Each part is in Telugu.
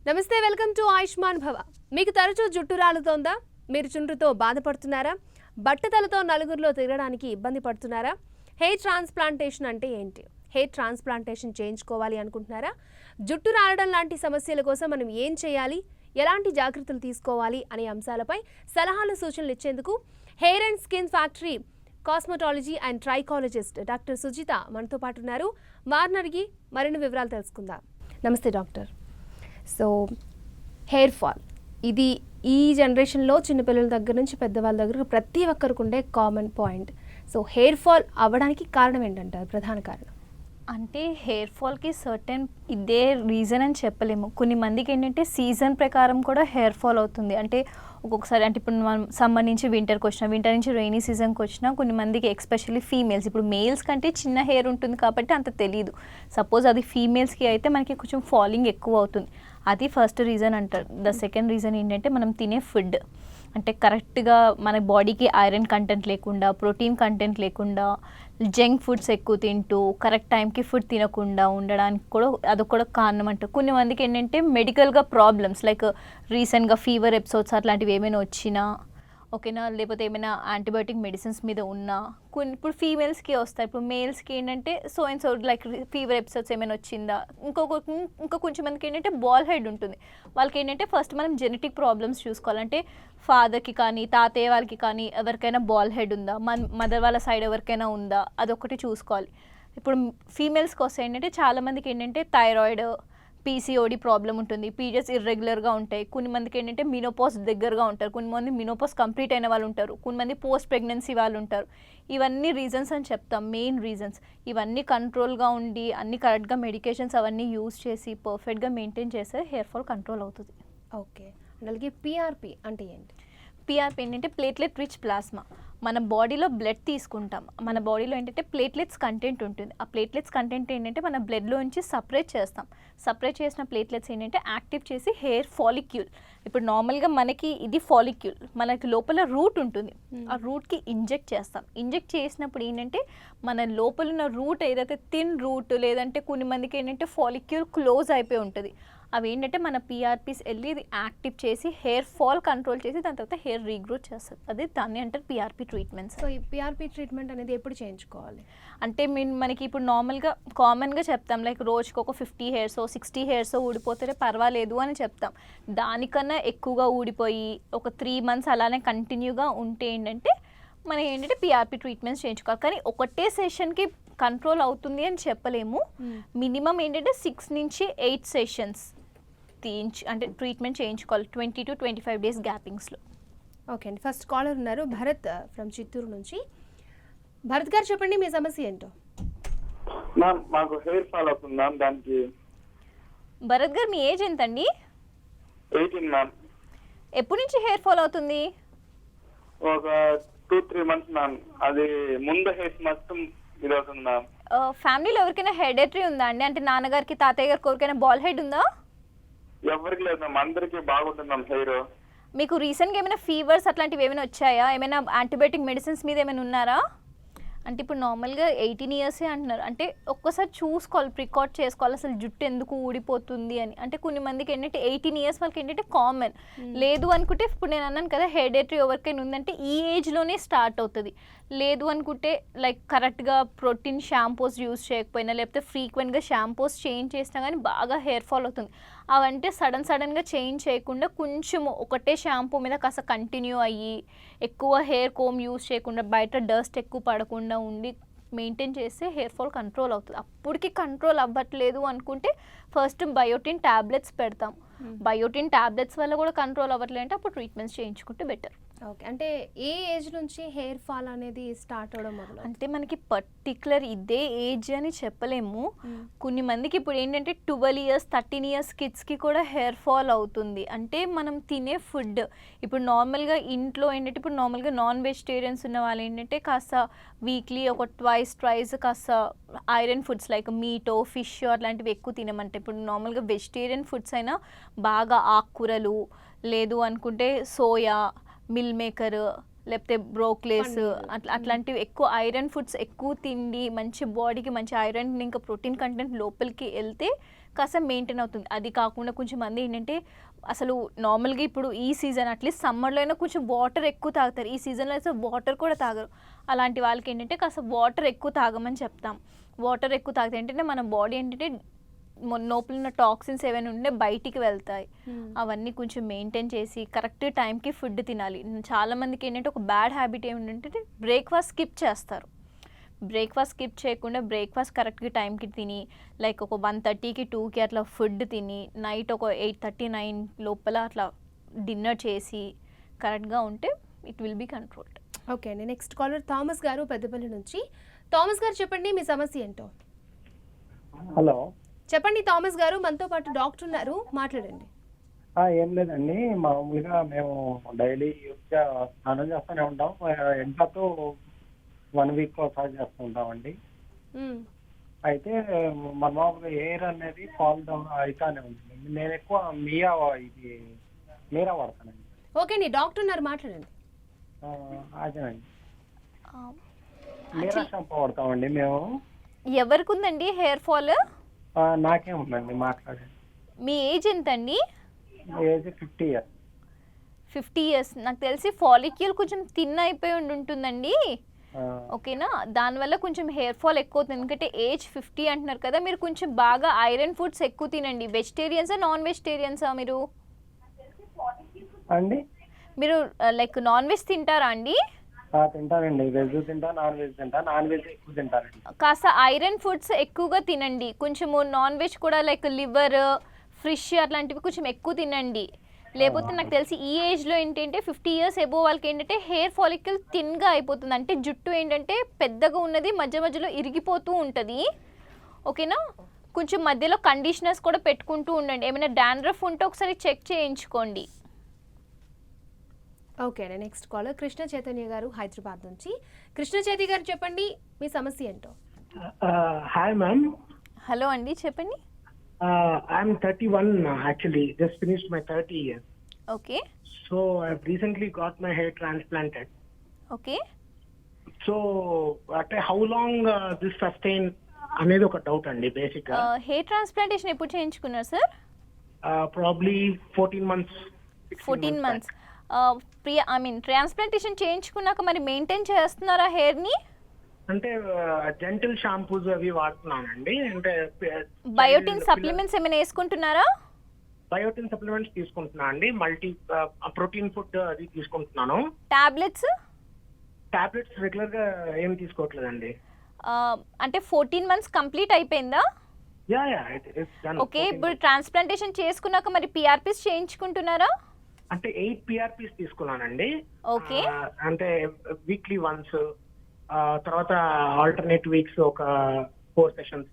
నమస్తే, వెల్కమ్ టు ఆయుష్మాన్ భవ. మీకు తరచూ జుట్టు రాలుతోందా? మీరు చుండ్రుతో బాధపడుతున్నారా? బట్టతలతో నలుగురిలో తిరగడానికి ఇబ్బంది పడుతున్నారా? హెయిర్ ట్రాన్స్ప్లాంటేషన్ అంటే ఏంటి? హెయిర్ ట్రాన్స్ప్లాంటేషన్ చేయించుకోవాలి అనుకుంటున్నారా? జుట్టు రాలడం లాంటి సమస్యల కోసం మనం ఏం చేయాలి, ఎలాంటి జాగ్రత్తలు తీసుకోవాలి అనే అంశాలపై సలహాలు సూచనలు ఇచ్చేందుకు hair and skin factory cosmetology and trichologist doctor Sujitha మనతో పాటు ఉన్నారు. వారిని అడిగి మరిన్ని వివరాలు తెలుసుకుందాం. నమస్తే డాక్టర్. సో హెయిర్ ఫాల్ ఇది ఈ జనరేషన్లో చిన్నపిల్లల దగ్గర నుంచి పెద్దవాళ్ళ దగ్గర ప్రతి ఒక్కరికి ఉండే common point. So hair fall అవ్వడానికి కారణం ఏంటంటారు? ప్రధాన కారణం అంటే హెయిర్ ఫాల్కి సర్టెన్ ఇదే రీజన్ అని చెప్పలేము. కొన్ని మందికి ఏంటంటే సీజన్ ప్రకారం కూడా హెయిర్ ఫాల్ అవుతుంది. అంటే ఒక్కొక్కసారి అంటే ఇప్పుడు మనం సమ్మర్ నుంచి వింటర్కి వచ్చినా, వింటర్ నుంచి రెయినీ సీజన్కి వచ్చినా కొన్ని మందికి ఎస్పెషల్లీ ఫీమేల్స్, ఇప్పుడు మేల్స్ కంటే చిన్న హెయిర్ ఉంటుంది కాబట్టి అంత తెలియదు. సపోజ్ అది ఫీమేల్స్కి అయితే మనకి కొంచెం ఫాలింగ్ ఎక్కువ అవుతుంది. అది ఫస్ట్ రీజన్ అంటారు. ద సెకండ్ రీజన్ ఏంటంటే మనం తినే ఫుడ్, అంటే కరెక్ట్గా మన బాడీకి ఐరన్ కంటెంట్ లేకుండా, ప్రోటీన్ కంటెంట్ లేకుండా, జంక్ ఫుడ్స్ ఎక్కువ తింటూ కరెక్ట్ టైంకి ఫుడ్ తినకుండా ఉండడానికి కూడా అదొక కారణం అంటారు. కొన్ని మందికి ఏంటంటే మెడికల్గా ప్రాబ్లమ్స్ లైక్ రీసెంట్గా ఫీవర్ ఎపిసోడ్స్ అట్లాంటివి ఏమైనా వచ్చినా ఓకేనా, లేకపోతే ఏమైనా యాంటీబయాటిక్ మెడిసిన్స్ మీద ఉన్నా కొన్ని ఇప్పుడు ఫీమేల్స్కి వస్తాయి. ఇప్పుడు మేల్స్కి ఏంటంటే so and so like fever episodes ఏమైనా వచ్చిందా, ఇంకా కొంచెం మందికి ఏంటంటే బాల్ హెడ్ ఉంటుంది. వాళ్ళకి ఏంటంటే ఫస్ట్ మనం జెనెటిక్ ప్రాబ్లమ్స్ చూసుకోవాలంటే ఫాదర్కి కానీ తాతయ్య వాళ్ళకి కానీ ఎవరికైనా బాల్ హెడ్ ఉందా, మదర్ వాళ్ళ సైడ్ ఎవరికైనా ఉందా, అదొకటి చూసుకోవాలి. ఇప్పుడు ఫీమేల్స్కి వస్తే ఏంటంటే చాలామందికి ఏంటంటే థైరాయిడ్, పీసీఓడి ప్రాబ్లం ఉంటుంది, పీరియడ్స్ ఇర్రెగ్యులర్గా ఉంటాయి. కొన్ని మందికి ఏంటంటే మినోపాస్ దగ్గరగా ఉంటారు, కొన్ని మంది మినోపాస్ కంప్లీట్ అయిన వాళ్ళు ఉంటారు, కొన్ని మంది పోస్ట్ ప్రెగ్నెన్సీ వాళ్ళు ఉంటారు. ఇవన్నీ రీజన్స్ అని చెప్తాం, మెయిన్ రీజన్స్. ఇవన్నీ కంట్రోల్గా ఉండి అన్ని కరెక్ట్గా మెడికేషన్స్ అవన్నీ యూజ్ చేసి పర్ఫెక్ట్గా మెయింటైన్ చేస్తే హెయిర్ ఫాల్ కంట్రోల్ అవుతుంది. ఓకే, అలాగే పిఆర్పి అంటే ఏంటి? పిఆర్పి ఏంటంటే ప్లేట్లెట్ రిచ్ ప్లాస్మా. మన బాడీలో బ్లడ్ తీసుకుంటాం, మన బాడీలో ఏంటంటే ప్లేట్లెట్స్ కంటెంట్ ఉంటుంది. ఆ ప్లేట్లెట్స్ కంటెంట్ ఏంటంటే మన బ్లడ్లో నుంచి సపరేట్ చేస్తాం. సపరేట్ చేసిన ప్లేట్లెట్స్ ఏంటంటే యాక్టివ్ చేసి హెయిర్ ఫాలిక్యూల్, ఇప్పుడు నార్మల్గా మనకి ఇది ఫాలిక్యూల్, మనకి లోపల రూట్ ఉంటుంది, ఆ రూట్కి ఇంజెక్ట్ చేస్తాం. ఇంజెక్ట్ చేసినప్పుడు ఏంటంటే మన లోపల ఉన్న రూట్ ఏదైతే థిన్ రూట్, లేదంటే కొన్ని మందికి ఏంటంటే ఫాలిక్యూల్ క్లోజ్ అయిపోయి ఉంటుంది, అవి ఏంటంటే మన పిఆర్పీస్ వెళ్ళి ఇది యాక్టివ్ చేసి హెయిర్ ఫాల్ కంట్రోల్ చేసి దాని తర్వాత హెయిర్ రీగ్రోత్ చేస్తుంది. అది దాన్ని అంటారు పిఆర్పి ట్రీట్మెంట్స్. సో ఈ పిఆర్పి ట్రీట్మెంట్ అనేది ఎప్పుడు చేయించుకోవాలి? అంటే మనకి ఇప్పుడు నార్మల్గా కామన్గా చెప్తాం లైక్ రోజుకి ఒక 50 హెయిర్స్ 60 హెయిర్స్ ఊడిపోతే పర్వాలేదు అని చెప్తాం. దానికన్నా ఎక్కువగా ఊడిపోయి ఒక 3 months అలానే కంటిన్యూగా ఉంటే ఏంటంటే మనం ఏంటంటే పిఆర్పి ట్రీట్మెంట్స్ చేయించుకోవాలి. కానీ ఒకటే సెషన్కి కంట్రోల్ అవుతుంది అని చెప్పలేము. మినిమం ఏంటంటే 6 నుంచి 8 సెషన్స్ అంటే ట్రీట్మెంట్ చేయించుకోవాలి 20 to 25 days గ్యాపింగ్స్లో. ఓకే అండి, ఫస్ట్ కాలర్ ఉన్నారు భరత్ ఫ్రమ్ చిత్తూరు నుంచి. భరత్ గారు చెప్పండి మీ సమస్య ఏంటో. మ్యామ్ మాకు హెయిర్ ఫాల్ అవుతుంది మ్యామ్. దానికి భరత్ గారు మీ ఏజ్ ఎంత అండి? 18 మ్యామ్. ఎప్పటి నుంచి హెయిర్ ఫాల్ అవుతుంది? ఒక 2-3 months మ్యామ్. అది ముందు హెయిర్స్ మొత్తం ఇది అవుతుంది మ్యామ్. ఫ్యామిలీలో ఎవరికైనా హెరిడిటరీ ఉందా అండి? అంటే నాన్నగారికి తాతయ్య గారికి ఎవరికైనా బాల్ హెడ్ ఉందా? ఎవరికి లేదు మ్యామ్, అందరికి బాగుంటుంది మ్యామ్ హెయిర్. మీకు రీసెంట్గా ఏమైనా ఫీవర్స్ అట్లాంటివి ఏమైనా వచ్చాయా? ఏమైనా యాంటీబయాటిక్ మెడిసిన్స్ మీద ఏమైనా ఉన్నారా? అంటే ఇప్పుడు నార్మల్గా 18 years అంటున్నారు, అంటే ఒక్కసారి చూసుకోవాలి, ప్రికాట్ చేసుకోవాలి అసలు జుట్టు ఎందుకు ఊడిపోతుంది అని. అంటే కొన్ని మందికి ఏంటంటే 18 years వాళ్ళకి ఏంటంటే కామన్, లేదు అనుకుంటే ఇప్పుడు నేను అన్నాను కదా హెరిడిటరీ ఎవరికైనా ఉందంటే ఈ ఏజ్లోనే స్టార్ట్ అవుతుంది. లేదు అనుకుంటే లైక్ కరెక్ట్గా ప్రోటీన్ షాంపూస్ యూజ్ చేయకపోయినా, లేకపోతే ఫ్రీక్వెంట్గా షాంపూస్ చేంజ్ చేసినా కానీ బాగా హెయిర్ ఫాల్ అవుతుంది. అవంటే సడన్గా చేంజ్ చేయకుండా కొంచెము ఒకటే షాంపూ మీద కాస్త కంటిన్యూ అయ్యి ఎక్కువ హెయిర్ కోమ్ యూజ్ చేయకుండా, బయట డస్ట్ ఎక్కువ పడకుండా ఉండి మెయింటైన్ చేస్తే హెయిర్ ఫాల్ కంట్రోల్ అవుతుంది. అప్పటికి కంట్రోల్ అవ్వట్లేదు అనుకుంటే ఫస్ట్ బయోటిన్ ట్యాబ్లెట్స్ పెడతాం. బయోటిన్ ట్యాబ్లెట్స్ వల్ల కూడా కంట్రోల్ అవ్వట్లేదు అంటే అప్పుడు ట్రీట్మెంట్స్ చేయించుకుంటే బెటర్. ఓకే, అంటే ఏ ఏజ్ నుంచి హెయిర్ ఫాల్ అనేది స్టార్ట్ అవడం మొదలు? అంటే మనకి పర్టికులర్ ఇదే ఏజ్ అని చెప్పలేము. కొన్ని మందికి ఇప్పుడు ఏంటంటే 12 years 13 years కిడ్స్కి కూడా హెయిర్ ఫాల్ అవుతుంది. అంటే మనం తినే ఫుడ్, ఇప్పుడు నార్మల్గా ఇంట్లో ఏంటంటే ఇప్పుడు నార్మల్గా నాన్ వెజిటేరియన్స్ ఉన్న వాళ్ళు ఏంటంటే కాస్త వీక్లీ ఒక ట్వైస్ కాస్త ఐరన్ ఫుడ్స్ లైక్ మీటో ఫిష్ అట్లాంటివి ఎక్కువ తినమంటే, ఇప్పుడు నార్మల్గా వెజిటేరియన్ ఫుడ్స్ అయినా బాగా ఆకుకూరలు, లేదు అనుకుంటే సోయా, మిల్ మేకర్, లేకపోతే బ్రోక్లేస్ అట్లాంటివి ఎక్కువ ఐరన్ ఫుడ్స్ ఎక్కువ తిండి మంచి బాడీకి మంచి ఐరన్ ఇంకా ప్రోటీన్ కంటెంట్ లోపలికి వెళ్తే కాస్త మెయింటైన్ అవుతుంది. అది కాకుండా కొంచెం మంది ఏంటంటే అసలు నార్మల్గా ఇప్పుడు ఈ సీజన్ అట్లీస్ట్ సమ్మర్లో అయినా కొంచెం వాటర్ ఎక్కువ తాగుతారు, ఈ సీజన్లో అయితే వాటర్ కూడా తాగరు. అలాంటి వాళ్ళకి ఏంటంటే కాస్త వాటర్ ఎక్కువ తాగమని చెప్తాం. వాటర్ ఎక్కువ తాగితే ఏంటంటే మన బాడీ ఏంటంటే లోపల ఉన్న టాక్సిన్స్ ఏమైనా ఉంటే బయటికి వెళ్తాయి. అవన్నీ కొంచెం మెయింటైన్ చేసి కరెక్ట్ టైంకి ఫుడ్ తినాలి. చాలామందికి ఏంటంటే ఒక బ్యాడ్ హ్యాబిట్ ఏమిటంటే బ్రేక్ఫాస్ట్ స్కిప్ చేస్తారు. బ్రేక్ఫాస్ట్ స్కిప్ చేయకుండా బ్రేక్ఫాస్ట్ కరెక్ట్గా టైంకి తిని లైక్ ఒక 1:30కి 2కి అట్లా ఫుడ్ తిని నైట్ ఒక 8:30 9 లోపల అట్లా డిన్నర్ చేసి కరెక్ట్గా ఉంటే it will be controlled. Okay అండి, నెక్స్ట్ కాలర్ థామస్ గారు పెద్దపల్లి నుంచి. థామస్ గారు చెప్పండి మీ సమస్య ఏంటో. హలో, చెప్పండి థామస్ గారు, మనతో పాటు డాక్టర్ ఉన్నారు, మాట్లాడండి. ఏం లేదండి, మామూలుగా మేము డైలీ యూజ్గా స్నానం చేస్తూనే ఉంటాం. ఎంతతో 1 వీక్ ఒకసారి చేస్తూ ఉంటామండి. అయితే మన మామూలుగా ఎయిర్ అనేది ఫాల్ డౌన్ అవుతానే ఉంటుంది. నేను ఎక్కువ మీరా వాడతానండి. ఓకే అండి, డాక్టర్ ఉన్నారు, మాట్లాడండి. అదేనండి, మీరా షాంపూ వాడతామండి మేము. ఎవరికి ఉందండి హెయిర్ ఫాల్? నాకే ఉందండి, మాట్లాడండి. మీ ఏజ్ ఎంత అండి? Age 50 years. 50 years. నాకు తెలిసి ఫాలిక్యూల్ కొంచెం థిన్ అయిపోయి ఉంటుందండి. ఓకేనా, దానివల్ల కొంచెం హెయిర్ ఫాల్ ఎక్కువ అవుతుంది. ఎందుకంటే ఏజ్ 50 అంటున్నారు కదా, మీరు కొంచెం బాగా ఐరన్ ఫుడ్స్ ఎక్కువ తినండి. వెజిటేరియన్సా నాన్ వెజిటేరియన్సా మీరు? అండి, మీరు లైక్ నాన్ వెజ్ తింటారా అండి? తింటానండి, వెజ్ తింటా, నాన్ వెజ్ తింటా. నాన్ వెజ్ ఎక్కువ తింటానండి. కాస్త ఐరన్ ఫుడ్స్ ఎక్కువగా తినండి. కొంచెము నాన్ వెజ్ కూడా లైక్ లివర్, ఫిష్ అట్లాంటివి కొంచెం ఎక్కువ తినండి. లేకపోతే నాకు తెలిసి ఈ ఏజ్లో ఏంటంటే 50 years ఎబో వాళ్ళకి ఏంటంటే హెయిర్ ఫాలికల్ థిన్గా అయిపోతుంది. అంటే జుట్టు ఏంటంటే పెద్దగా ఉన్నది మధ్య మధ్యలో ఇరిగిపోతూ ఉంటుంది. ఓకేనా, కొంచెం మధ్యలో కండిషనర్స్ కూడా పెట్టుకుంటూ ఉండండి. ఏమైనా డాండ్రఫ్ ఉంటే ఒకసారి చెక్ చేయించుకోండి. ఓకే అండి, నెక్స్ట్ కాలర్ కృష్ణ చైతన్య గారు హైదరాబాద్ నుంచి. కృష్ణ చైతన్య గారు చెప్పండి మీ సమస్య ఏంటో. Hi ma'am. హలో అండి, చెప్పండి. I'm 31 actually, just finished my 30 years. Okay. So I've recently got my hair transplanted. Okay. So how long this sustain అనేది ఒక డౌట్ అండి బేసిక్ గా. హెయిర్ ట్రాన్స్ప్లాంటేషన్ ఎప్పుడు చేయించుకున్నారు sir? Probably 14 months. 14 months. Transplantation చేయించుకున్నాక మరి మెయింటైన్ చేస్తున్నారా హెయిర్ని? అంటే జెంటిల్ షాంపూస్ అవి వాడుతున్నానండి. అంటే బయోటిన్ సప్లిమెంట్స్ ఏమైనా వేసుకుంటున్నారా? బయోటిన్ సప్లిమెంట్స్ తీసుకుంటున్నా అండి. మల్టీ ప్రోటీన్ ఫుడ్ అది తీసుకుంటున్నాను. టాబ్లెట్స్ రెగ్యులర్ గా ఏం తీసుకోవట్లేదండి. అంటే 14 months కంప్లీట్ అయిపోయిందా? Yeah it's done. ఓకే, ఇప్పుడు ట్రాన్స్ప్లాంటేషన్ చేసుకున్నాక మరి పిఆర్పిస్ చేయించుకుంటున్నారా? అంటే 8 PRPs తీసుకున్నానండి. ఓకే. అంటే వీక్లీ వన్స్, తర్వాత ఆల్టర్నేట్ వీక్స్ ఒక 4 sessions.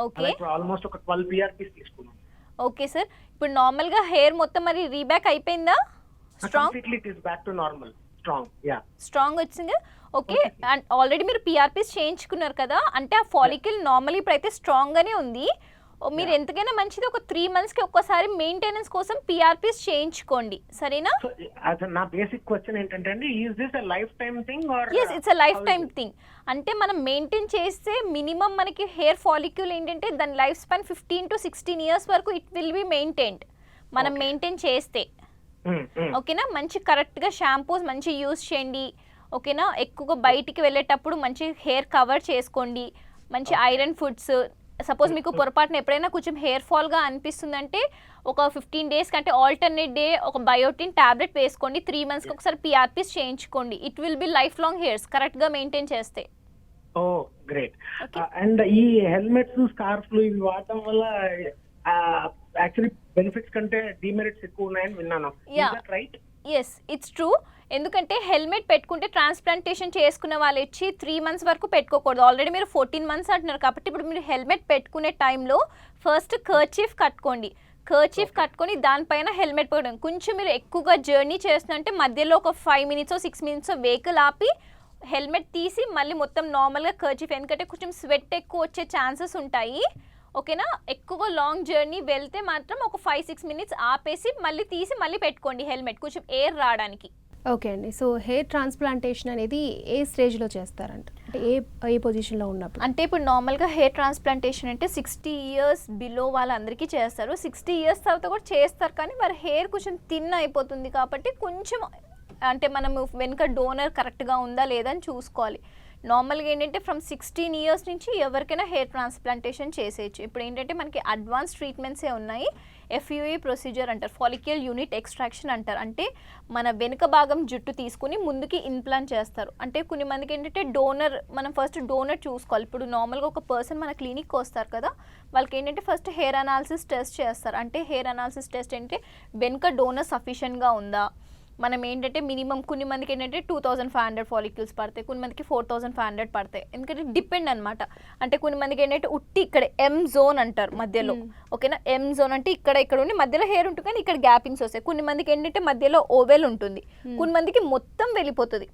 ఓకే, ఆల్మోస్ట్ ఒక 12 PRPs తీసుకున్నాను. ఓకే సార్, ఇప్పుడు నార్మల్గా హెయిర్ మొత్తం మరి రీబ్యాక్ అయిపోయిందా? Completely it is back to normal, strong వచ్చింది. ఓకే, అండ్ ఆల్రెడీ మీరు పిఆర్పిస్ చేయించుకున్నారు కదా, అంటే ఆ ఫాలికల్ నార్మల్ ఇప్పుడైతే స్ట్రాంగ్గానే ఉంది. మీరు ఎంతకైనా మంచిది ఒక 3 monthsకి ఒక్కసారి మెయింటెనెన్స్ కోసం పిఆర్పిస్ చేయించుకోండి, సరేనా? నా బేసిక్ క్వశ్చన్ ఏంటంటే అండి, is this a life time thing or? yes, it's a life time thing. అంటే మనం మెయింటైన్ చేస్తే మినిమం మనకి హెయిర్ ఫాలిక్యూల్ ఏంటంటే దాని లైఫ్ స్పాన్ 15 to 16 years వరకు ఇట్ విల్ బి మెయింటైన్డ్ మనం మెయింటైన్ చేస్తే. ఓకేనా, మంచి కరెక్ట్గా షాంపూస్ మంచి యూస్ చేయండి. ఓకేనా, ఎక్కువగా బయటికి వెళ్ళేటప్పుడు మంచి హెయిర్ కవర్ చేసుకోండి. మంచి ఐరన్ ఫుడ్స్. సపోజ్ మీకు పొరపాటున ఎప్పుడైనా కొంచెం హెయిర్ ఫాల్గా అనిపిస్తుందంటే ఒక 15 days కంటే ఆల్టర్నేట్ డే ఒక బయోటిన్ టాబ్లెట్ వేసుకోండి. 3 monthsకి ఒకసారి పిఆర్పిస్ చేయించుకోండి. It will be life long hairs కరెక్ట్గా మెయింటైన్ చేస్తే. ఓ గ్రేట్. అండ్ ఈ హెల్మెట్స్, స్కార్ఫ్లు ఇవి వాడటం వల్ల యాక్చువల్లీ బెనిఫిట్స్ కంటే డిమెరిట్స్ ఎక్కువ ఉన్నాయని విన్నాను. రైట్? Yes, it's true. ఎందుకంటే హెల్మెట్ పెట్టుకుంటే ట్రాన్స్ప్లాంటేషన్ చేసుకున్న వాళ్ళు వచ్చి 3 months వరకు పెట్టుకోకూడదు. ఆల్రెడీ మీరు 14 months అంటున్నారు కాబట్టి ఇప్పుడు మీరు హెల్మెట్ పెట్టుకునే టైంలో ఫస్ట్ కర్చీఫ్ కట్టుకోండి. కట్టుకొని దానిపైన హెల్మెట్ పెట్టుకోండి. కొంచెం మీరు ఎక్కువగా జర్నీ చేస్తుందంటే మధ్యలో ఒక 5 minutes 6 minutes వెహికల్ ఆపి హెల్మెట్ తీసి మళ్ళీ మొత్తం నార్మల్గా కర్చీఫ్, ఎందుకంటే కొంచెం స్వెట్ ఎక్కువ వచ్చే ఛాన్సెస్ ఉంటాయి. ఓకేనా, ఎక్కువగా లాంగ్ జర్నీ వెళ్తే మాత్రం ఒక 5-6 minutes ఆపేసి మళ్ళీ తీసి మళ్ళీ పెట్టుకోండి హెల్మెట్, కొంచెం ఎయిర్ రావడానికి. ఓకే అండి. సో హెయిర్ ట్రాన్స్ప్లాంటేషన్ అనేది ఏ స్టేజ్లో చేస్తారంట, అంటే ఏ పొజిషన్లో ఉన్నప్పుడు? అంటే ఇప్పుడు నార్మల్గా హెయిర్ ట్రాన్స్ప్లాంటేషన్ అంటే 60 ఇయర్స్ బిలో వాళ్ళందరికీ చేస్తారు. 60 ఇయర్స్ తర్వాత కూడా చేస్తారు, కానీ వారి హెయిర్ కొంచెం థిన్ అయిపోతుంది కాబట్టి కొంచెం అంటే మనము వెనుక డోనర్ కరెక్ట్గా ఉందా లేదా అని చూసుకోవాలి. నార్మల్గా ఏంటంటే ఫ్రమ్ 16 ఇయర్స్ నుంచి ఎవరికైనా హెయిర్ ట్రాన్స్ప్లాంటేషన్ చేసేయచ్చు. ఇప్పుడు ఏంటంటే మనకి అడ్వాన్స్ ట్రీట్మెంట్సే ఉన్నాయి. FUE ప్రొసీజర్ అంటారు, ఫాలిక్యులర్ యూనిట్ ఎక్స్ట్రాక్షన్ అంటారు. అంటే మన వెనుక భాగం జుట్టు తీసుకుని ముందుకి ఇంప్లాంట్ చేస్తారు. అంటే కొన్ని మందికి ఏంటంటే డోనర్, మనం ఫస్ట్ డోనర్ చూసుకోవాలి. ఇప్పుడు నార్మల్గా ఒక పర్సన్ మన క్లినిక్కి వస్తారు కదా, వాళ్ళకి ఏంటంటే ఫస్ట్ హెయిర్ అనాలిసిస్ టెస్ట్ చేస్తారు. అంటే హెయిర్ అనాలిసిస్ టెస్ట్ ఏంటంటే వెనుక డోనర్ సఫిషియెంట్గా ఉందా, మనం ఏంటంటే మినిమం కొన్ని మందికి ఏంటంటే 2500 ఫాలిక్యూల్స్ పడతాయి, కొన్ని మందికి 4500 పడతాయి. ఎందుకంటే డిపెండ్ అనమాట. అంటే కొన్ని మందికి ఏంటంటే ఉట్టి ఇక్కడ M జోన్ అంటారు మధ్యలో, ఓకేనా. M జోన్ అంటే ఇక్కడ ఉండి మధ్యలో హెయిర్ ఉంటుంది కానీ ఇక్కడ గ్యాపింగ్స్ వస్తాయి. కొన్ని మందికి ఏంటంటే మధ్యలో ఓవెల్ ఉంటుంది, కొన్ని మందికి మొత్తం వెళ్ళిపోతుంది,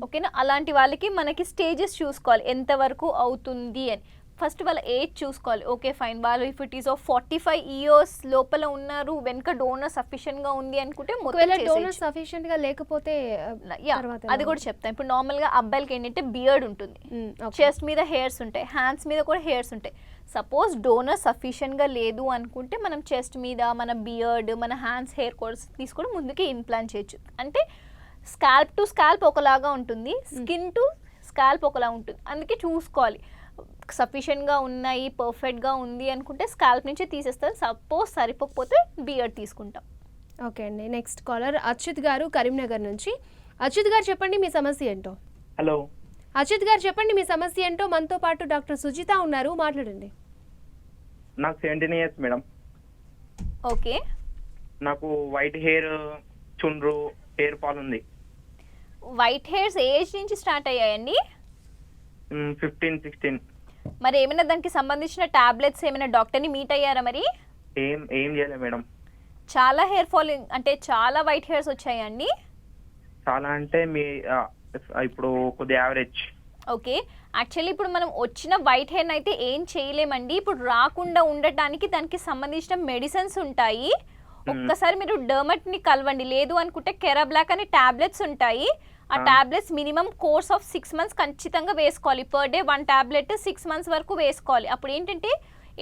ఓకేనా. అలాంటి వాళ్ళకి మనకి స్టేజెస్ చూసుకోవాలి ఎంతవరకు అవుతుంది అని. ఫస్ట్ వాళ్ళ ఏజ్ చూసుకోవాలి. ఓకే ఫైన్, వాళ్ళు ఇఫ్ ఇట్ ఈస్ 45 ఇయర్స్ లోపల ఉన్నారు, వెనక డోనర్ సఫిషియెంట్గా ఉంది అనుకుంటే డోనర్ సఫిషియెంట్గా లేకపోతే అది కూడా చెప్తాను. ఇప్పుడు నార్మల్గా అబ్బాయిలకి ఏంటంటే బియర్డ్ ఉంటుంది, చెస్ట్ మీద హెయిర్స్ ఉంటాయి, హ్యాండ్స్ మీద కూడా హెయిర్స్ ఉంటాయి. సపోజ్ డోనర్ సఫిషియెంట్గా లేదు అనుకుంటే మనం చెస్ట్ మీద మన బియర్డ్, మన హ్యాండ్స్ హెయిర్ కోర్స్ తీసుకొని ముందుకి ఇంప్లాంట్ చేయొచ్చు. అంటే స్కాల్ప్ టు స్కాల్ప్ ఒకలాగా ఉంటుంది, స్కిన్ టు స్కాల్ప్ ఒకలా ఉంటుంది. అందుకే చూసుకోవాలి సఫిషియెంట్గా ఉన్నాయి, పర్ఫెక్ట్గా ఉంది అనుకుంటే స్కాల్ప్ నుంచి తీసేస్తాం. సపోజ్ సరిపోకపోతే బియర్డ్ తీసుకుంటాం. ఓకే అండి. నెక్స్ట్ కాలర్ అచ్యుత్ గారు కరీంనగర్ నుంచి. అచ్యుత్ గారు చెప్పండి మీ సమస్య ఏంటో. హలో అచ్యుత్ గారు చెప్పండి మీ సమస్య ఏంటో. మనతో పాటు డాక్టర్ సుజిత ఉన్నారు, మాట్లాడండి. నాకు 17 ఇయర్స్ మేడం. ఓకే, నాకు వైట్ హెయిర్, చుండ్రు, హెయిర్ ఫాల్ ఉంది. వైట్ హెయిర్స్ ఏజ్ నుంచి స్టార్ట్ అయ్యాయండి? 15-16. మరి ఏమైనా దానికి సంబంధించిన టాబ్లెట్స్ ఏమైనా డాక్టర్ని మీట్ అయ్యారా? మరి ఏం చేయలేదు మేడం. చాలా హెయిర్ ఫాల్ అంటే చాలా వైట్ హెయిర్స్ వచ్చాయండి? చాలా అంటే ఇప్పుడు కొద్దిగా యావరేజ్. ఓకే, యాక్చువల్లీ ఇప్పుడు మనం వచ్చిన వైట్ హెయిర్ అయితే ఏం చేయలేమండి. ఇప్పుడు రాకుండా ఉండటానికి దానికి సంబంధించిన మెడిసిన్స్ ఉంటాయి. ఒక్కసారి మీరు డర్మట్ని కలవండి. లేదు అనుకుంటే కెరాబ్లాక్ అనే టాబ్లెట్స్ ఉంటాయి. ఆ tablets minimum course of 6 months ఖచ్చితంగా వేసుకోవాలి. పర్ డే 1 టాబ్లెట్ 6 months వరకు వేసుకోవాలి. అప్పుడు ఏంటంటే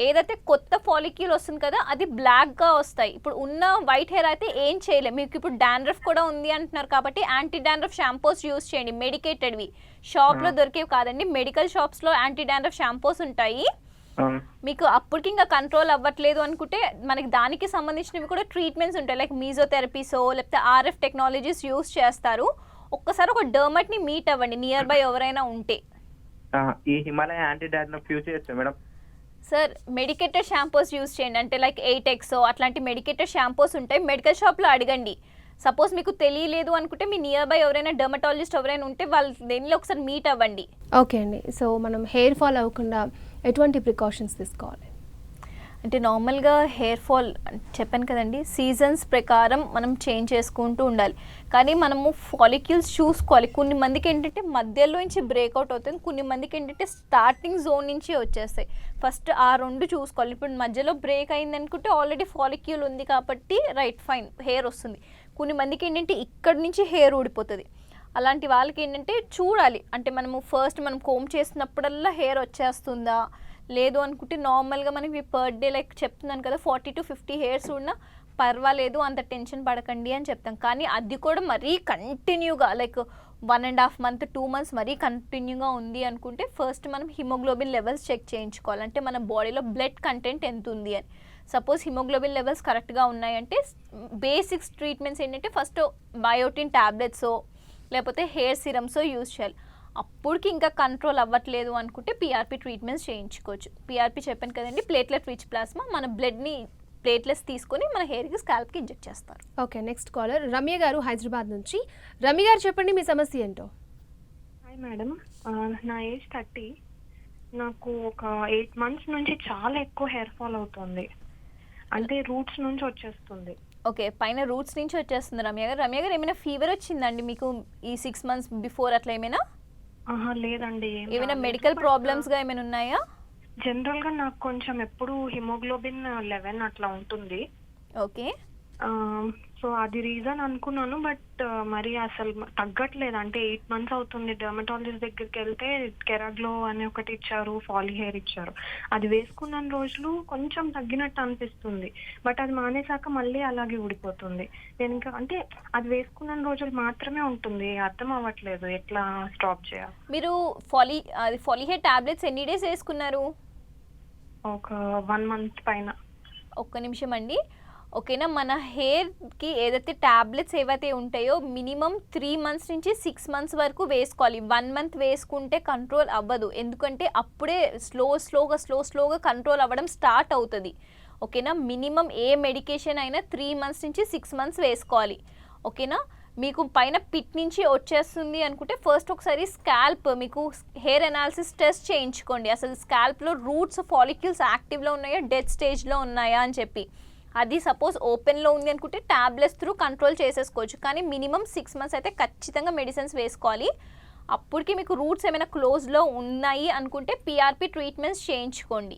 ఏదైతే కొత్త ఫాలిక్యూల్ వస్తుంది కదా అది బ్లాక్గా వస్తాయి. ఇప్పుడు ఉన్న వైట్ హెయిర్ అయితే ఏం చేయలేము. మీకు ఇప్పుడు డాండ్రఫ్ కూడా ఉంది అంటున్నారు కాబట్టి యాంటీ డాండ్రఫ్ షాంపూస్ యూస్ చేయండి, మెడికేటెడ్వి. షాప్లో దొరికేవి కాదండి, మెడికల్ షాప్స్లో యాంటీ డాండ్రఫ్ షాంపూస్ ఉంటాయి. మీకు అప్పటికి ఇంకా కంట్రోల్ అవ్వట్లేదు అనుకుంటే మనకి దానికి సంబంధించినవి కూడా ట్రీట్మెంట్స్ ఉంటాయి. లైక్ మీజోథెరపీసో లేకపోతే RF టెక్నాలజీస్ యూస్ చేస్తారు. ఒక్కసారి ఒక డర్మట్ని మీట్ అవ్వండి నియర్ బై ఎవరైనా ఉంటే. ఈ హిమాలయ యాంటీ డాండ్రఫ్ యూజ్ చేయొచ్చా madam? Sir medicated shampoos use చేయండి. అంటే లైక్ 8X అట్లాంటి మెడికేటెడ్ షాంపూస్ ఉంటాయి, మెడికల్ షాప్లో అడగండి. సపోజ్ మీకు తెలియలేదు అనుకుంటే మీ నియర్ బై ఎవరైనా డర్మటాలజిస్ట్ ఎవరైనా ఉంటే వాళ్ళ దేనిలో ఒకసారి మీట్ అవ్వండి. ఓకే అండి. సో మనం హెయిర్ ఫాల్ అవ్వకుండా ఎటువంటి ప్రికాషన్స్ తీసుకోవాలి? అంటే నార్మల్గా హెయిర్ ఫాల్ చెప్పాను కదండి, సీజన్స్ ప్రకారం మనం చేంజ్ చేసుకుంటూ ఉండాలి. కానీ మనము ఫాలిక్యూల్స్ చూసుకోవాలి. కొన్ని మందికి ఏంటంటే మధ్యలో నుంచి బ్రేక్అవుట్ అవుతుంది, కొన్ని మందికి ఏంటంటే స్టార్టింగ్ జోన్ నుంచి వచ్చేస్తాయి. ఫస్ట్ ఆ 2 చూసుకోవాలి. ఇప్పుడు మధ్యలో బ్రేక్ అయింది అనుకుంటే ఆల్రెడీ ఫాలిక్యూల్ ఉంది కాబట్టి రైట్ ఫైన్ హెయిర్ వస్తుంది. కొన్ని మందికి ఏంటంటే ఇక్కడి నుంచి హెయిర్ ఊడిపోతుంది. అలాంటి వాళ్ళకి ఏంటంటే చూడాలి. అంటే మనము ఫస్ట్ మనం కోమ్ చేసినప్పుడల్లా హెయిర్ వచ్చేస్తుందా, లేదు అనుకుంటే నార్మల్గా మనకి పర్ డే లైక్ చెప్తున్నాను కదా 40 to 50 హెయిర్స్ ఉన్నా పర్వాలేదు, అంత టెన్షన్ పడకండి అని చెప్తాం. కానీ అది కూడా మరీ కంటిన్యూగా లైక్ 1.5 month 2 months మరీ కంటిన్యూగా ఉంది అనుకుంటే ఫస్ట్ మనం హిమోగ్లోబిన్ లెవెల్స్ చెక్ చేయించుకోవాలి. అంటే మన బాడీలో బ్లడ్ కంటెంట్ ఎంత ఉంది అని. సపోజ్ హిమోగ్లోబిన్ లెవెల్స్ కరెక్ట్గా ఉన్నాయంటే బేసిక్స్ ట్రీట్మెంట్స్ ఏంటంటే ఫస్ట్ బయోటిన్ ట్యాబ్లెట్సో లేకపోతే హెయిర్ సిరమ్సో యూజ్ చేయాలి. అప్పటికి ఇంకా కంట్రోల్ అవ్వట్లేదు అనుకుంటే PRP ట్రీట్మెంట్స్ చేయించుకోవచ్చు. PRP చెప్పాను కదండి, ప్లేట్లెట్ రిచ్ ప్లాస్మా. మన బ్లడ్ని ప్లేట్లెట్స్ తీసుకొని మన హెయిర్కి స్కాల్ప్కి ఇంజెక్ట్ చేస్తారు. ఓకే, నెక్స్ట్ కాలర్ రమ్య గారు హైదరాబాద్ నుంచి. రమ్య గారు చెప్పండి మీ సమస్య ఏంటో. హాయ్ మేడం, నా ఏజ్ 30. నాకు ఒక 8 months నుంచి చాలా ఎక్కువ హెయిర్ ఫాల్ అవుతుంది. అంటే రూట్స్ నుంచి వచ్చేస్తుంది. ఓకే, పైన రూట్స్ నుంచి వచ్చేస్తుంది రమ్య గారు. రమ్య గారు ఏమైనా ఫీవర్ వచ్చిందండి మీకు ఈ 6 months బిఫోర్ అట్లా ఏమైనా? లేదండి. ఏమైనా మెడికల్ ప్రాబ్లమ్స్గా ఏమైనా ఉన్నాయా? జనరల్గా నాకు కొంచెం ఎప్పుడు హిమోగ్లోబిన్ 11 అట్లా ఉంటుంది. ఓకే, సో అది రీజన్ అనుకున్నాను, బట్ మరి అసలు తగ్గట్లేదు. అంటే 8 months అవుతుంది. డర్మటాలజిస్ట్ దగ్గరికి వెళ్తే కెరాగ్లో అని ఒకటి ఇచ్చారు, ఫాలీ హెయిర్ ఇచ్చారు. అది వేసుకున్న రోజులు కొంచెం తగ్గినట్టు అనిపిస్తుంది, బట్ అది మానేశాక మళ్ళీ అలాగే ఊడిపోతుంది. నేను ఇంకా అంటే అది వేసుకున్న రోజులు మాత్రమే ఉంటుంది, అర్థం అవ్వట్లేదు ఎట్లా స్టాప్ చేయాలి. మీరు ఫాలీ హెయిర్ టాబ్లెట్స్ ఎన్ని డేస్ వేసుకున్నారు? ఒక 1 month పైన. ఒక్క నిమిషం అండి. ఓకేనా, మన హెయిర్కి ఏదైతే ట్యాబ్లెట్స్ ఏవైతే ఉంటాయో మినిమం 3 months నుంచి 6 months వరకు వేసుకోవాలి. 1 month వేసుకుంటే కంట్రోల్ అవ్వదు, ఎందుకంటే అప్పుడే స్లోగా కంట్రోల్ అవ్వడం స్టార్ట్ అవుతుంది. ఓకేనా, మినిమం ఏ మెడికేషన్ అయినా 3 months నుంచి 6 months వేసుకోవాలి. ఓకేనా, మీకు పైన పిట్ నుంచి వచ్చేస్తుంది అనుకుంటే ఫస్ట్ ఒకసారి స్కాల్ప్ మీకు హెయిర్ అనాలిసిస్ టెస్ట్ చేయించుకోండి. అసలు స్కాల్ప్లో రూట్స్ ఫాలిక్యూల్స్ యాక్టివ్లో ఉన్నాయా, డెత్ స్టేజ్లో ఉన్నాయా అని చెప్పి. అది సపోజ్ ఓపెన్లో ఉంది అనుకుంటే ట్యాబ్లెట్స్ త్రూ కంట్రోల్ చేసేసుకోవచ్చు, కానీ మినిమం 6 months అయితే ఖచ్చితంగా మెడిసిన్స్ వేసుకోవాలి. అప్పటికి మీకు రూట్స్ ఏమైనా క్లోజ్లో ఉన్నాయి అనుకుంటే పిఆర్పి ట్రీట్మెంట్స్ చేయించుకోండి.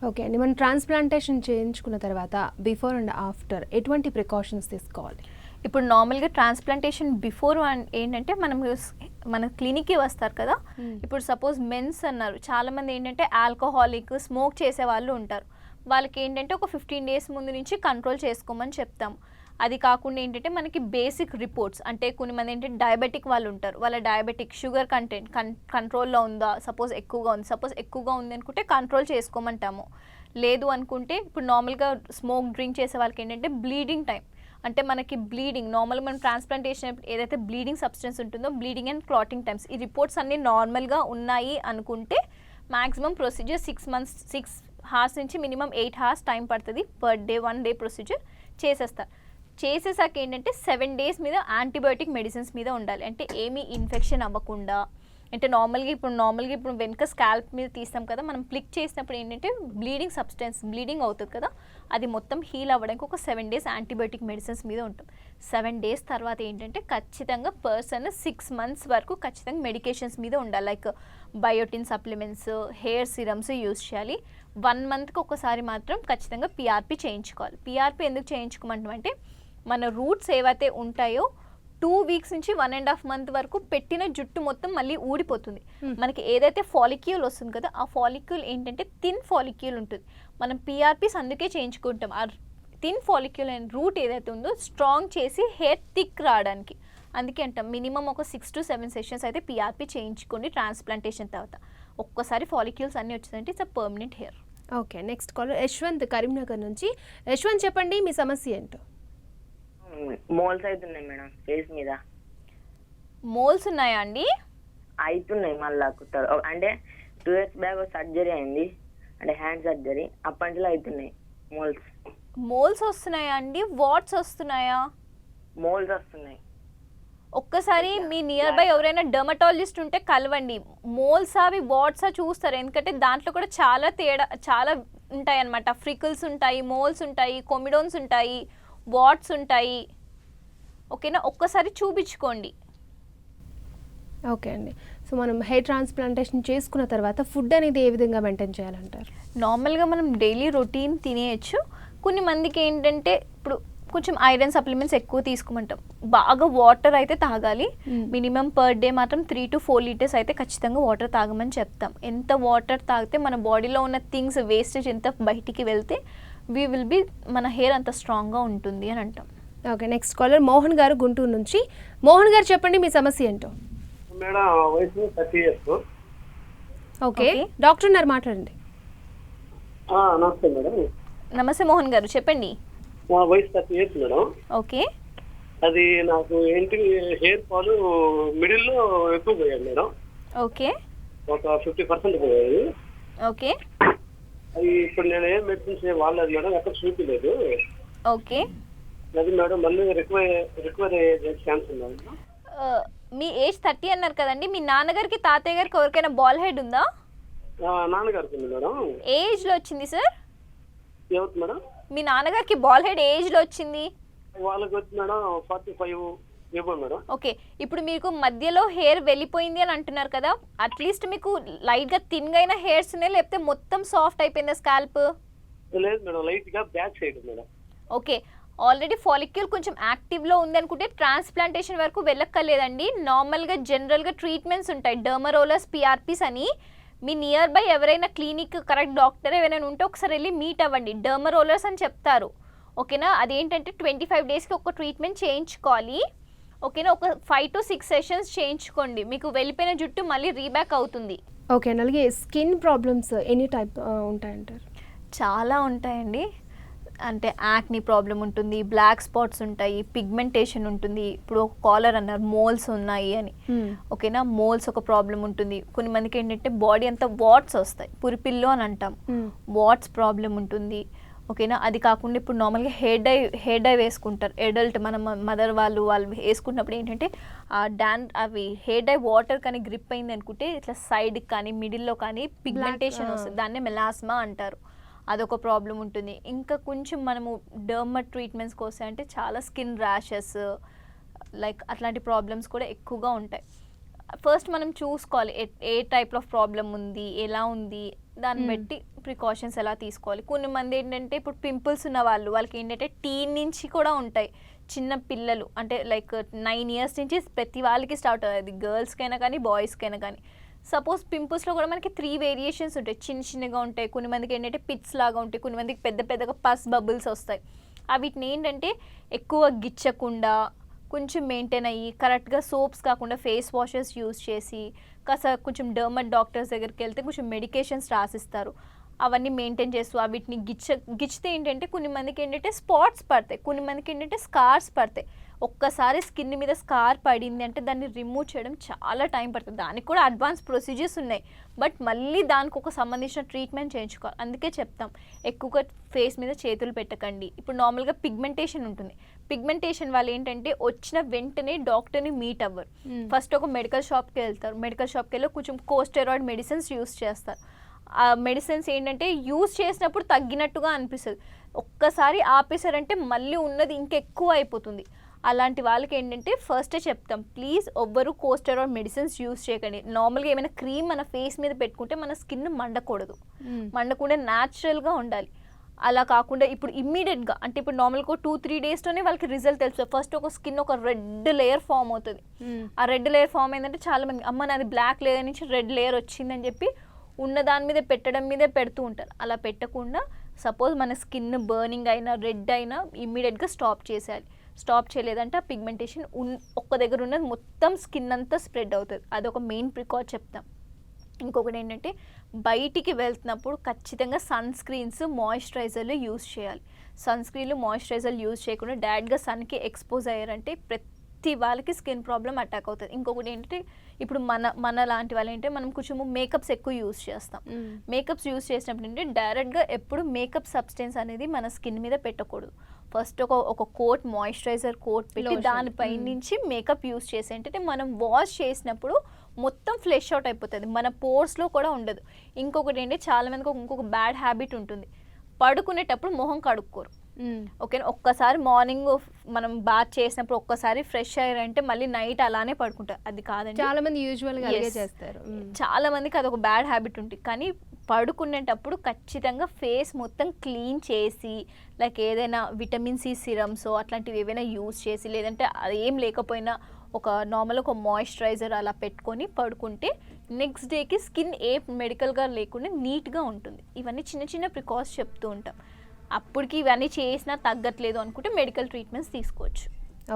ఓకే అండి, మనం ట్రాన్స్ప్లాంటేషన్ చేయించుకున్న తర్వాత బిఫోర్ అండ్ ఆఫ్టర్ ఎటువంటి ప్రికాషన్స్ తీసుకోవాలి? ఇప్పుడు నార్మల్గా ట్రాన్స్ప్లాంటేషన్ బిఫోర్ ఏంటంటే మన క్లినిక్కి వస్తారు కదా. ఇప్పుడు సపోజ్ మెన్స్ అన్నారు, చాలామంది ఏంటంటే ఆల్కహాలిక్ స్మోక్ చేసే వాళ్ళు ఉంటారు. వాళ్ళకి ఏంటంటే ఒక 15 days ముందు నుంచి కంట్రోల్ చేసుకోమని చెప్తాము. అది కాకుండా ఏంటంటే మనకి బేసిక్ రిపోర్ట్స్, అంటే కొంతమంది ఏంటంటే డయాబెటిక్ వాళ్ళు ఉంటారు, వాళ్ళ డయాబెటిక్ షుగర్ కంటెంట్ కంట్రోల్లో ఉందా, సపోజ్ ఎక్కువగా ఉంది అనుకుంటే కంట్రోల్ చేసుకోమంటాము. లేదు అనుకుంటే ఇప్పుడు నార్మల్గా స్మోక్ డ్రింక్ చేసే వాళ్ళకి ఏంటంటే బ్లీడింగ్ టైం, అంటే మనకి బ్లీడింగ్ నార్మల్గా మనం ట్రాన్స్ప్లాంటేషన్ ఏదైతే బ్లీడింగ్ సబ్స్టెన్స్ ఉంటుందో బ్లీడింగ్ అండ్ క్లాటింగ్ టైమ్స్, ఈ రిపోర్ట్స్ అన్నీ నార్మల్గా ఉన్నాయి అనుకుంటే మ్యాక్సిమం ప్రొసీజర్ 6 hours నుంచి మినిమం 8 hours టైం పడుతుంది. పర్ డే 1 day ప్రొసీజర్ చేసేస్తారు. చేసేసాక ఏంటంటే 7 days మీద యాంటీబయోటిక్ మెడిసిన్స్ మీద ఉండాలి, అంటే ఏమీ ఇన్ఫెక్షన్ అవ్వకుండా. అంటే నార్మల్గా ఇప్పుడు వెనుక స్కాల్ప్ మీద తీస్తాం కదా, మనం ప్లిక్ చేసినప్పుడు ఏంటంటే బ్లీడింగ్ అవుతుంది కదా, అది మొత్తం హీల్ అవ్వడానికి ఒక 7 days యాంటీబయోటిక్ మెడిసిన్స్ మీద ఉంటాం. 7 days తర్వాత ఏంటంటే ఖచ్చితంగా పర్సన్ 6 months వరకు ఖచ్చితంగా మెడికేషన్స్ మీద ఉండాలి. Like biotin supplements, hair serums use చేయాలి. 1 monthకి ఒకసారి మాత్రం ఖచ్చితంగా పిఆర్పి చేయించుకోవాలి. పిఆర్పి ఎందుకు చేయించుకోమంటామంటే మన రూట్స్ ఏవైతే ఉంటాయో 2 weeks నుంచి 1.5 month వరకు పెట్టిన జుట్టు మొత్తం మళ్ళీ ఊడిపోతుంది. మనకి ఏదైతే ఫాలిక్యూల్ వస్తుంది కదా, ఆ ఫాలిక్యూల్ ఏంటంటే థిన్ ఫాలిక్యూల్ ఉంటుంది. మనం పిఆర్పీస్ అందుకే చేయించుకుంటాం. ఆ థిన్ ఫాలిక్యూల్ అండ్ రూట్ ఏదైతే ఉందో స్ట్రాంగ్ చేసి హెయిర్ థిక్ రావడానికి. అందుకే అంటాం మినిమం ఒక 6 to 7 sessions అయితే పిఆర్పి చేయించుకోండి ట్రాన్స్ప్లాంటేషన్ తర్వాత. ఒక్కసారి ఫాలిక్యూల్స్ అన్నీ వచ్చిందంటే it's a permanent hair. Okay, next caller Yashwant Karimnagar నుంచి. యశ్వంత్ చెప్పండి మీ సమస్య ఏంటో. మోల్స్ అవుతున్నాయి మేడం ఫేస్ మీద. మోల్స్ ఉన్నాయా అండి? అవుతున్నాయి మళ్ళా కొత్తగా, అంటే 2 years బ్యాక్ సర్జరీ అయింది, అంటే హ్యాండ్ సర్జరీ, అప్పటి నుంచి అవుతున్నాయి మోల్స్ వస్తున్నాయా అండి? వాట్స్ వస్తున్నాయా? మోల్స్ వస్తున్నాయి. ఒక్కసారి మీ నియర్ బై ఎవరైనా డర్మటాలజిస్ట్ ఉంటే కలవండి. మోల్సా అవి వాట్సా చూస్తారు, ఎందుకంటే దాంట్లో కూడా చాలా ఉంటాయి అన్నమాట. ఫ్రికల్స్ ఉంటాయి, మోల్స్ ఉంటాయి, కొమిడోన్స్ ఉంటాయి, వాట్స్ ఉంటాయి. ఓకేనా, ఒక్కసారి చూపించుకోండి. ఓకే అండి, సో మనం హెయిర్ ట్రాన్స్ప్లాంటేషన్ చేసుకున్న తర్వాత ఫుడ్ అనేది ఏ విధంగా మెయింటైన్ చేయాలంటారు? నార్మల్గా మనం డైలీ రొటీన్ తినేయచ్చు. కొన్ని మందికి ఏంటంటే ఇప్పుడు కొంచెం ఐరన్ సప్లిమెంట్స్ ఎక్కువ తీసుకోమంటాం. బాగా వాటర్ అయితే తాగాలి. మినిమం పర్ డే మాత్రం 3 to 4 liters అయితే ఖచ్చితంగా వాటర్ తాగమని చెప్తాం. ఎంత వాటర్ తాగితే మన బాడీలో ఉన్న థింగ్స్ వేస్టేజ్ ఎంత బయటికి వెళ్తే మన హెయిర్ అంత స్ట్రాంగ్గా ఉంటుంది అని అంటాం. ఓకే, నెక్స్ట్ కాలర్ మోహన్ గారు గుంటూరు నుంచి. మోహన్ గారు చెప్పండి మీ సమస్య ఏంటో. మేడం వయసు 30 years. ఓకే, డాక్టర్ ఉన్నారు మాట్లాడండి. నమస్తే మేడం. నమస్తే మోహన్ గారు, చెప్పండి. మా వయసు 30 years మేడం. ఓకే, అది నాకు ఏంటి హెయిర్ ఫాల్ మిడిల్ లో ఎక్కువ పోయాడు మేడం. ఓకే, ఒక 50% పోయాయి. ఓకే, అది ఇప్పుడు నేను ఏం మెడిసిన్స్ వాడలేదు మేడం, ఎక్కడ చూపించలేదు. ఓకే, అది మేడం మళ్ళీ రికవరీ ఛాన్స్ ఉందా? మీ ఏజ్ 30 అన్నారు కదండి. మీ నాన్నగారికి తాతయ్య గారికి ఎవరికైనా బాల్ హెడ్ ఉందా? నాన్నగారికి ఉంది మేడం. ఏ ఏజ్లో వచ్చింది సార్? ఎవరికి మేడం? మీ నాన్నగారికి బాల్ హెడ్ ఏ ఏజ్లో వచ్చింది? వాళ్ళకి వచ్చి మేడం 45 ఇవ్వండి మేడం. ఓకే, ఇప్పుడు మీకు మధ్యలో హెయిర్ వెళ్ళిపోయింది అని అంటున్నారు కదా, అట్లీస్ట్ మీకు లైట్గా థిన్గా అయిన హెయిర్స్ ఉన్నాయి, లేకపోతే మొత్తం సాఫ్ట్ అయిపోయిందా స్కాల్ప్? లేదు మేడం, లైట్ గా back side madam. Okay, already follicle కొంచెం యాక్టివ్లో ఉంది అనుకుంటే ట్రాన్స్ప్లాంటేషన్ వరకు వెళ్ళక్కర్లేదండి. నార్మల్గా జనరల్గా ట్రీట్మెంట్స్ ఉంటాయి, డర్మరోలస్, పిఆర్పీస్ అని. మీ నియర్ బై ఎవరైనా క్లినిక్ కరెక్ట్ డాక్టర్ ఎవరైనా ఉంటే ఒకసారి వెళ్ళి మీట్ అవ్వండి. డర్మరోలర్స్ అని చెప్తారు, ఓకేనా. అదేంటంటే 25 డేస్కి ఒక ట్రీట్మెంట్ చేయించుకోవాలి, ఓకేనా. ఒక 5 to 6 సెషన్స్ చేయించుకోండి, మీకు వెళ్ళిపోయిన జుట్టు మళ్ళీ రీబ్యాక్ అవుతుంది. ఓకే, అలాగే స్కిన్ ప్రాబ్లమ్స్ ఎనీ టైప్ ఉంటాయంటారు? చాలా ఉంటాయండి. అంటే యాక్ని ప్రాబ్లం ఉంటుంది, బ్లాక్ స్పాట్స్ ఉంటాయి, పిగ్మెంటేషన్ ఉంటుంది. ఇప్పుడు ఒక కాలర్ అన్నారు మోల్స్ ఉన్నాయి అని, ఓకేనా. మోల్స్ ఒక ప్రాబ్లం ఉంటుంది. కొన్ని మందికి ఏంటంటే బాడీ అంతా వాట్స్ వస్తాయి, పురిపిల్లు అని అంటాం, వాట్స్ ప్రాబ్లం ఉంటుంది, ఓకేనా. అది కాకుండా ఇప్పుడు నార్మల్గా హెయిర్ డై వేసుకుంటారు అడల్ట్, మన మదర్ వాళ్ళు వేసుకున్నప్పుడు ఏంటంటే అవి హెయిర్ డై వాటర్ కానీ గ్రిప్ అయింది అనుకుంటే ఇట్లా సైడ్కి కానీ మిడిల్లో కానీ పిగ్మెంటేషన్ వస్తుంది, దాన్నే మెలాస్మా అంటారు. అదొక ప్రాబ్లం ఉంటుంది. ఇంకా కొంచెం మనము డర్మర్ ట్రీట్మెంట్స్కి వస్తే అంటే చాలా స్కిన్ ర్యాషెస్ లైక్ అట్లాంటి ప్రాబ్లమ్స్ కూడా ఎక్కువగా ఉంటాయి. ఫస్ట్ మనం చూసుకోవాలి ఏ టైప్ ఆఫ్ ప్రాబ్లం ఉంది, ఎలా ఉంది, దాన్ని బట్టి ప్రికాషన్స్ ఎలా తీసుకోవాలి. కొన్ని మంది ఏంటంటే ఇప్పుడు పింపుల్స్ ఉన్న వాళ్ళకి ఏంటంటే టీన్ నుంచి కూడా ఉంటాయి. చిన్న పిల్లలు అంటే లైక్ 9 years నుంచి ప్రతి వాళ్ళకి స్టార్ట్ అవుతుంది, గర్ల్స్కైనా కానీ బాయ్స్కైనా కానీ. సపోజ్ పింపుల్స్లో కూడా మనకి 3 వేరియేషన్స్ ఉంటాయి, చిన్నగా ఉంటాయి, కొన్ని మందికి ఏంటంటే పిట్స్ లాగా ఉంటాయి, కొన్ని మందికి పెద్దగా పస్ బబుల్స్ వస్తాయి. వీటిని ఏంటంటే ఎక్కువ గిచ్చకుండా కొంచెం మెయింటైన్ అయ్యి కరెక్ట్గా సోప్స్ కాకుండా ఫేస్ వాషెస్ యూజ్ చేసి కొంచెం డర్మట్ డాక్టర్స్ దగ్గరికి వెళ్తే కొంచెం మెడికేషన్స్ రాసిస్తారు. అవన్నీ మెయింటైన్ చేస్తూ వీటిని గిచ్చితే ఏంటంటే కొన్ని మందికి ఏంటంటే స్పాట్స్ పడతాయి, కొన్ని మందికి ఏంటంటే స్కార్స్ పడతాయి. ఒక్కసారి స్కిన్ మీద స్కార్ పడింది అంటే దాన్ని రిమూవ్ చేయడం చాలా టైం పడుతుంది. దానికి కూడా అడ్వాన్స్ ప్రొసీజర్స్ ఉన్నాయి, బట్ మళ్ళీ దానికి ఒక సంబంధించిన ట్రీట్మెంట్ చేయించుకోవాలి. అందుకే చెప్తాం ఎక్కువగా ఫేస్ మీద చేతులు పెట్టకండి. ఇప్పుడు నార్మల్గా పిగ్మెంటేషన్ ఉంటుంది, పిగ్మెంటేషన్ వాళ్ళు ఏంటంటే వచ్చిన వెంటనే డాక్టర్ని మీట్ అవ్వరు. ఫస్ట్ ఒక మెడికల్ షాప్కి వెళ్తారు, మెడికల్ షాప్కి వెళ్ళి కొంచెం కోస్టెరాయిడ్ మెడిసిన్స్ యూస్ చేస్తారు. ఆ మెడిసిన్స్ ఏంటంటే యూస్ చేసినప్పుడు తగ్గినట్టుగా అనిపిస్తుంది, ఒక్కసారి ఆపేశారంటే మళ్ళీ ఉన్నది ఇంకెక్కువ అయిపోతుంది. అలాంటి వాళ్ళకి ఏంటంటే ఫస్టే చెప్తాం, ప్లీజ్ ఎవ్వరు కోస్టెరాయిడ్ మెడిసిన్స్ యూస్ చేయకండి. నార్మల్గా ఏమైనా క్రీమ్ మన ఫేస్ మీద పెట్టుకుంటే మన స్కిన్ మండకూడదు, మండకుండా న్యాచురల్గా ఉండాలి. అలా కాకుండా ఇప్పుడు ఇమ్మీడియట్గా అంటే ఇప్పుడు నార్మల్గా 2-3 డేస్లోనే వాళ్ళకి రిజల్ట్ తెలుస్తుంది. ఫస్ట్ ఒక స్కిన్ ఒక రెడ్ లేయర్ ఫామ్ అవుతుంది. ఆ రెడ్ లేయర్ ఫామ్ అయిందంటే చాలా మంది అమ్మ నాది బ్లాక్ లేయర్ నుంచి రెడ్ లేయర్ వచ్చిందని చెప్పి ఉన్న దాని మీద పెట్టడం మీదే పెడుతూ ఉంటారు. అలా పెట్టకుండా సపోజ్ మన స్కిన్ బర్నింగ్ అయినా రెడ్ అయినా ఇమ్మీడియట్గా స్టాప్ చేసేయాలి. స్టాప్ చేయలేదంటే ఆ పిగ్మెంటేషన్ ఒక్క దగ్గర ఉన్నది మొత్తం స్కిన్ అంతా స్ప్రెడ్ అవుతుంది. అదొక మెయిన్ ప్రికాషన్ చెప్తాం. ఇంకొకటి ఏంటంటే బయటికి వెళ్తున్నప్పుడు ఖచ్చితంగా సన్ స్క్రీన్స్, మాయిశ్చరైజర్లు యూజ్ చేయాలి. సన్ స్క్రీన్లు, మాయిశ్చరైజర్లు యూజ్ చేయకుండా డైరెక్ట్గా సన్కి ఎక్స్పోజ్ అయ్యారంటే ప్రతి వాళ్ళకి స్కిన్ ప్రాబ్లం అటాక్ అవుతుంది. ఇంకొకటి ఏంటంటే ఇప్పుడు మన లాంటి వాళ్ళు ఏంటంటే మనం కొంచెం మేకప్స్ ఎక్కువ యూజ్ చేస్తాం. మేకప్స్ యూజ్ చేసినప్పుడు ఏంటంటే డైరెక్ట్గా ఎప్పుడు మేకప్ సబ్స్టెన్స్ అనేది మన స్కిన్ మీద పెట్టకూడదు. ఫస్ట్ ఒక కోట్, మాయిశ్చరైజర్ కోట్ పెట్టి దానిపై నుంచి మేకప్ యూజ్ చేసి ఏంటంటే మనం వాష్ చేసినప్పుడు మొత్తం ఫ్లెష్ అవుట్ అయిపోతుంది, మన పోర్స్లో కూడా ఉండదు. ఇంకొకటి ఏంటంటే చాలా మందికి ఇంకొక బ్యాడ్ హ్యాబిట్ ఉంటుంది, పడుకునేటప్పుడు మొహం కడుక్కోరు. ఓకే, ఒక్కసారి మార్నింగ్ మనం బాత్ చేసినప్పుడు ఒక్కసారి ఫ్రెష్ అయ్యారంటే మళ్ళీ నైట్ అలానే పడుకుంటారు. అది కాదండి, చాలా మంది యూజువల్గా అలాగే చేస్తారు. చాలా మందికి అదొక బ్యాడ్ హ్యాబిట్ ఉంటుంది. కానీ పడుకునేటప్పుడు ఖచ్చితంగా ఫేస్ మొత్తం క్లీన్ చేసి లైక్ ఏదైనా విటమిన్ సి సిరమ్స్ అట్లాంటివి ఏవైనా యూజ్ చేసి, లేదంటే అదేం లేకపోయినా ఒక నార్మల్ ఒక మాయిశ్చరైజర్ అలా పెట్టుకొని పడుకుంటే నెక్స్ట్ డేకి స్కిన్ ఏ మెడికల్గా లేకుండా నీట్గా ఉంటుంది. ఇవన్నీ చిన్న చిన్న ప్రికాషన్స్ చెప్తూ ఉంటాం. అప్పటికి ఇవన్నీ చేసినా తగ్గట్లేదు అనుకుంటే మెడికల్ ట్రీట్మెంట్స్ తీసుకోవచ్చు.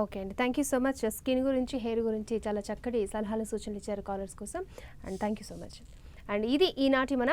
ఓకే అండి, thank you so much. Skin గురించి, హెయిర్ గురించి చాలా చక్కటి సలహాలు, సూచనలు ఇచ్చారు కాలర్స్ కోసం. And thank you so much. And ఇది ఈనాటి మన